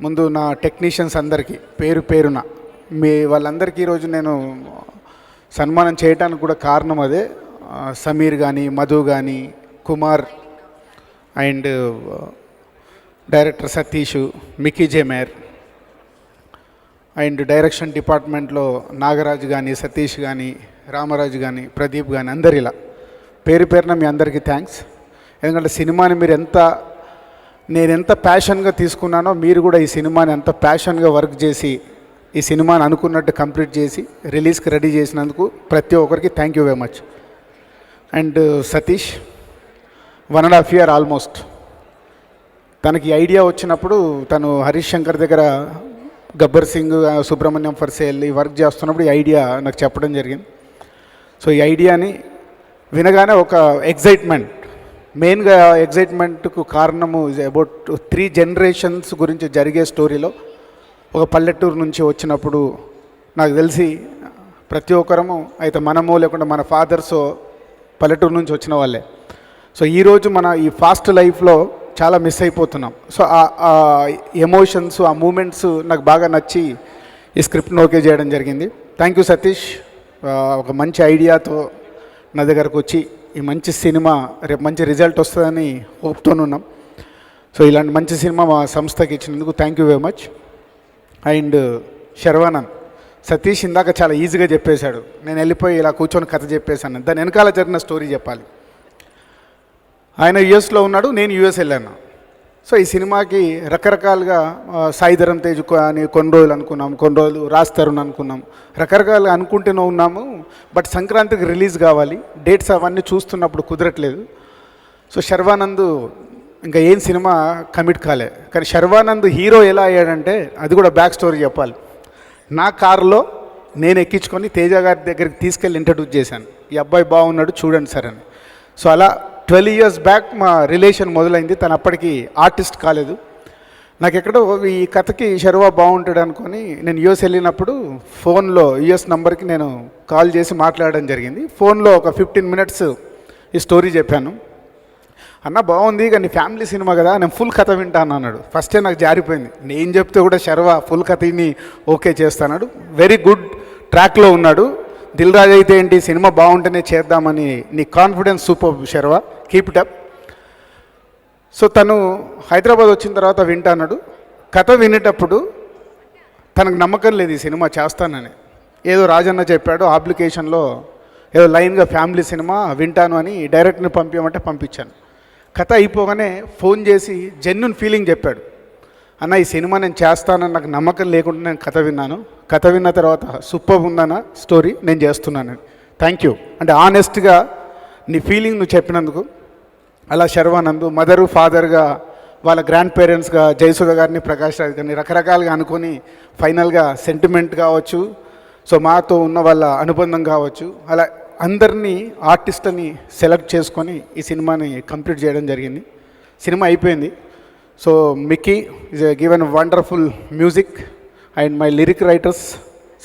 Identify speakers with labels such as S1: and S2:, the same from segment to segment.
S1: ముందు నా టెక్నీషియన్స్ అందరికీ పేరు పేరున మీ వాళ్ళందరికీ ఈరోజు నేను సన్మానం చేయడానికి కూడా కారణం అదే. సమీర్ కానీ, మధు కానీ, Kumar and director Satish, Mickey J Meyer and direction డిపార్ట్మెంట్లో నాగరాజు కానీ, సతీష్ కానీ, రామరాజు కానీ, ప్రదీప్ కానీ, అందరు ఇలా పేరు పేరున మీ అందరికీ థ్యాంక్స్. ఎందుకంటే సినిమాని నేను ఎంత ప్యాషన్గా తీసుకున్నానో మీరు కూడా ఈ సినిమాని ఎంత ప్యాషన్గా వర్క్ చేసి ఈ సినిమాని అనుకున్నట్టు కంప్లీట్ చేసి రిలీజ్కి రెడీ చేసినందుకు ప్రతి ఒక్కరికి thank you very much. And Satish 1.5 year almost తనకి ఐడియా వచ్చినప్పుడు తను హరీష్ శంకర్ దగ్గర గబ్బర్ సింగ్, సుబ్రహ్మణ్యం ఫర్ సేల్ ఈ వర్క్ చేస్తున్నప్పుడు ఈ ఐడియా నాకు చెప్పడం జరిగింది. సో ఈ ఐడియాని వినగానే ఒక ఎగ్జైట్మెంట్, మెయిన్గా ఎగ్జైట్మెంట్కు కారణము అబౌట్ 3 generations గురించి జరిగే స్టోరీలో ఒక పల్లెటూరు నుంచి వచ్చినప్పుడు నాకు తెలిసి ప్రతి ఒక్కరము అయితే మనమో లేకుండా మన ఫాదర్సో పల్లెటూరు నుంచి వచ్చిన వాళ్ళే. సో ఈరోజు మన ఈ ఫాస్ట్ లైఫ్లో చాలా మిస్ అయిపోతున్నాం. సో ఆ ఎమోషన్స్, ఆ మూమెంట్స్ నాకు బాగా నచ్చి ఈ స్క్రిప్ట్ని ఓకే చేయడం జరిగింది. Thank you Satish. ఒక మంచి ఐడియాతో నా దగ్గరకు వచ్చి ఈ మంచి సినిమా రేపు మంచి రిజల్ట్ వస్తుందని హోప్తోనున్నాం. సో ఇలాంటి మంచి సినిమా మా సంస్థకి ఇచ్చినందుకు thank you very much. And Sharwanand, Satish ఇందాక చాలా ఈజీగా చెప్పేశాడు. నేను వెళ్ళిపోయి ఇలా కూర్చొని కథ చెప్పేశాను. దాని వెనకాల జరిగిన స్టోరీ చెప్పాలి. ఆయన యుఎస్లో ఉన్నాడు, నేను యుఎస్ వెళ్ళాను. సో ఈ సినిమాకి రకరకాలుగా సాయిధరం తేజ్ అని కొన్ని రోజులు అనుకున్నాం, కొన్ని రోజులు రాజ్ తరుణ్ అనుకున్నాం, రకరకాలుగా అనుకుంటూనే ఉన్నాము. బట్ సంక్రాంతికి రిలీజ్ కావాలి, డేట్స్ అవన్నీ చూస్తున్నప్పుడు కుదరట్లేదు. సో శర్వానంద్ ఇంకా ఏం సినిమా కమిట్ కాలే. కానీ శర్వానంద్ హీరో ఎలా అయ్యాడంటే అది కూడా బ్యాక్ స్టోరీ చెప్పాలి. నా కారులో నేను ఎక్కించుకొని తేజ గారి దగ్గరికి తీసుకెళ్ళి ఇంట్రడ్యూస్ చేశాను. ఈ అబ్బాయి బాగున్నాడు చూడండి సార్ అని. సో అలా 12 years బ్యాక్ మా రిలేషన్ మొదలైంది. తను అప్పటికి ఆర్టిస్ట్ కాలేదు. నాకు ఎక్కడో ఈ కథకి శర్వా బాగుంటాడు అనుకొని నేను యుఎస్ వెళ్ళినప్పుడు ఫోన్లో యుఎస్ నంబర్కి నేను కాల్ చేసి మాట్లాడడం జరిగింది. ఫోన్లో ఒక 15 minutes ఈ స్టోరీ చెప్పాను. అన్న బాగుంది కానీ ఫ్యామిలీ సినిమా కదా, నేను ఫుల్ కథ వింటాను అన్నాడు. ఫస్టే నాకు జారిపోయింది. నేను చెప్తే కూడా శర్వా ఫుల్ కథని ఓకే చేస్తాడు. వెరీ గుడ్ ట్రాక్లో ఉన్నాడు. దిల్ రాజు అయితే ఏంటి, సినిమా బాగుంటేనే చేద్దామని నీ confidence super Sharwa, keep it up. So తను హైదరాబాద్ వచ్చిన తర్వాత వింటాన్నాడు. కథ వినేటప్పుడు తనకు నమ్మకం లేదు ఈ సినిమా చేస్తానని. ఏదో రాజన్న చెప్పాడు అప్లికేషన్లో ఏదో లైన్గా ఫ్యామిలీ సినిమా వింటాను అని డైరెక్ట్ని పంపించమంటే పంపించాను. కథ అయిపోగానే ఫోన్ చేసి జెన్యున్ ఫీలింగ్ చెప్పాడు. అన్న ఈ సినిమా నేను చేస్తానని నాకు నమ్మకం లేకుండా నేను కథ విన్నాను. కథ విన్న తర్వాత సూపర్ ఉందన్న స్టోరీ, నేను చేస్తున్నాను. థ్యాంక్ యూ అంటే ఆనెస్ట్గా నీ ఫీలింగ్ నువ్వు చెప్పినందుకు. అలా శర్వానంద్ మదరు, ఫాదర్గా, వాళ్ళ గ్రాండ్ పేరెంట్స్గా జయసుధ గారిని, ప్రకాష్ రాజ్ గారిని రకరకాలుగా అనుకొని ఫైనల్గా సెంటిమెంట్ కావచ్చు, సో మాతో ఉన్న వాళ్ళ అనుబంధం కావచ్చు, అలా అందరినీ ఆర్టిస్ట్ని సెలెక్ట్ చేసుకొని ఈ సినిమాని కంప్లీట్ చేయడం జరిగింది. సినిమా అయిపోయింది. So Mickey is given wonderful music and my lyric writers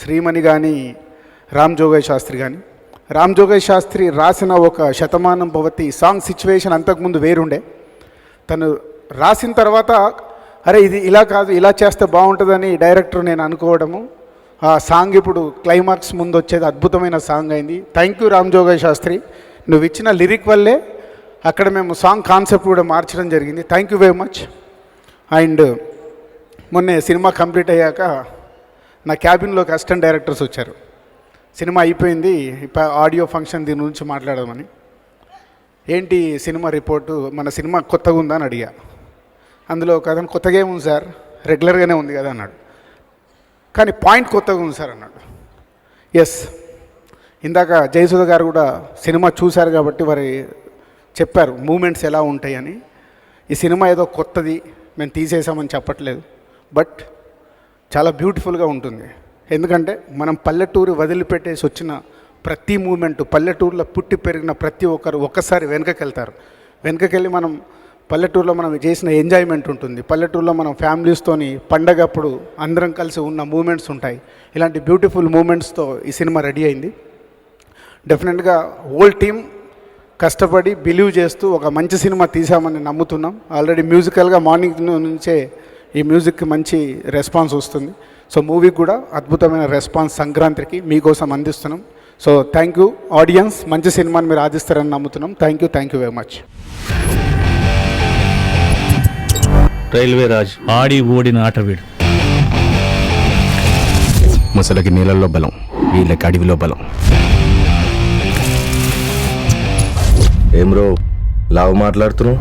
S1: Shreemani కానీ, రామ్ జోగయ్య శాస్త్రి కానీ. రామ్ జోగయ్య శాస్త్రి రాసిన ఒక శతమానం భవతి సాంగ్ సిచ్యువేషన్ అంతకుముందు వేరుండే. తను రాసిన తర్వాత అరే ఇది ఇలా కాదు, ఇలా చేస్తే బాగుంటుందని డైరెక్టర్ నేను అనుకోవడము, ఆ సాంగ్ ఇప్పుడు క్లైమాక్స్ ముందు వచ్చేది అద్భుతమైన సాంగ్ అయింది. థ్యాంక్ యూ రామ్ జోగయ్య శాస్త్రి, నువ్వు ఇచ్చిన లిరిక్ వల్లే అక్కడ మేము సాంగ్ కాన్సెప్ట్ కూడా మార్చడం జరిగింది. Thank you very much. And మొన్నే సినిమా కంప్లీట్ అయ్యాక నా క్యాబిన్లోకి అసిస్టెంట్ డైరెక్టర్స్ వచ్చారు. సినిమా అయిపోయింది, ఆడియో ఫంక్షన్ దీని గురించి మాట్లాడమని. ఏంటి సినిమా రిపోర్టు, మన సినిమా కొత్తగా ఉందా అని అడిగా. అందులో ఒక అతను కొత్తగా ఏముంది సార్, రెగ్యులర్గానే ఉంది కదా అన్నాడు. కానీ పాయింట్ కొత్తగా ఉంది సార్ అన్నాడు. ఎస్, ఇందాక జయసుధ గారు కూడా సినిమా చూశారు కాబట్టి వారి చెప్పారు మూమెంట్స్ ఎలా ఉంటాయని. ఈ సినిమా ఏదో కొత్తది మేము తీసేసామని చెప్పట్లేదు, బట్ చాలా బ్యూటిఫుల్గా ఉంటుంది. ఎందుకంటే మనం పల్లెటూరు వదిలిపెట్టేసి వచ్చిన ప్రతి మూమెంటు, పల్లెటూరులో పుట్టి పెరిగిన ప్రతి ఒక్కరు ఒక్కసారి వెనకకెళ్తారు. వెనకకెళ్ళి మనం పల్లెటూరులో మనం చేసిన ఎంజాయ్మెంట్ ఉంటుంది. పల్లెటూరులో మనం ఫ్యామిలీస్తోని పండగప్పుడు అందరం కలిసి ఉన్న మూమెంట్స్ ఉంటాయి. ఇలాంటి బ్యూటిఫుల్ మూమెంట్స్తో ఈ సినిమా రెడీ అయింది. డెఫినెట్గా హోల్ టీమ్ కష్టపడి బిలీవ్ చేస్తూ ఒక మంచి సినిమా తీసామని నమ్ముతున్నాం. ఆల్రెడీ మ్యూజికల్గా మార్నింగ్ నుంచే ఈ మ్యూజిక్కి మంచి రెస్పాన్స్ వస్తుంది. సో మూవీకి కూడా అద్భుతమైన రెస్పాన్స్ సంక్రాంతికి మీకోసం అందిస్తున్నాం. సో థ్యాంక్ యూ ఆడియన్స్, మంచి సినిమాని మీరు ఆదిస్తారని నమ్ముతున్నాం. Thank you very much.
S2: Railway Raj ఆడి ఓడిన ఆటవీడు.
S3: ముసలకి నీళ్ళల్లో బలం, వీళ్ళకి అడవిలో బలం.
S4: ఏం రో లావు మాట్లాడుతున్నావు?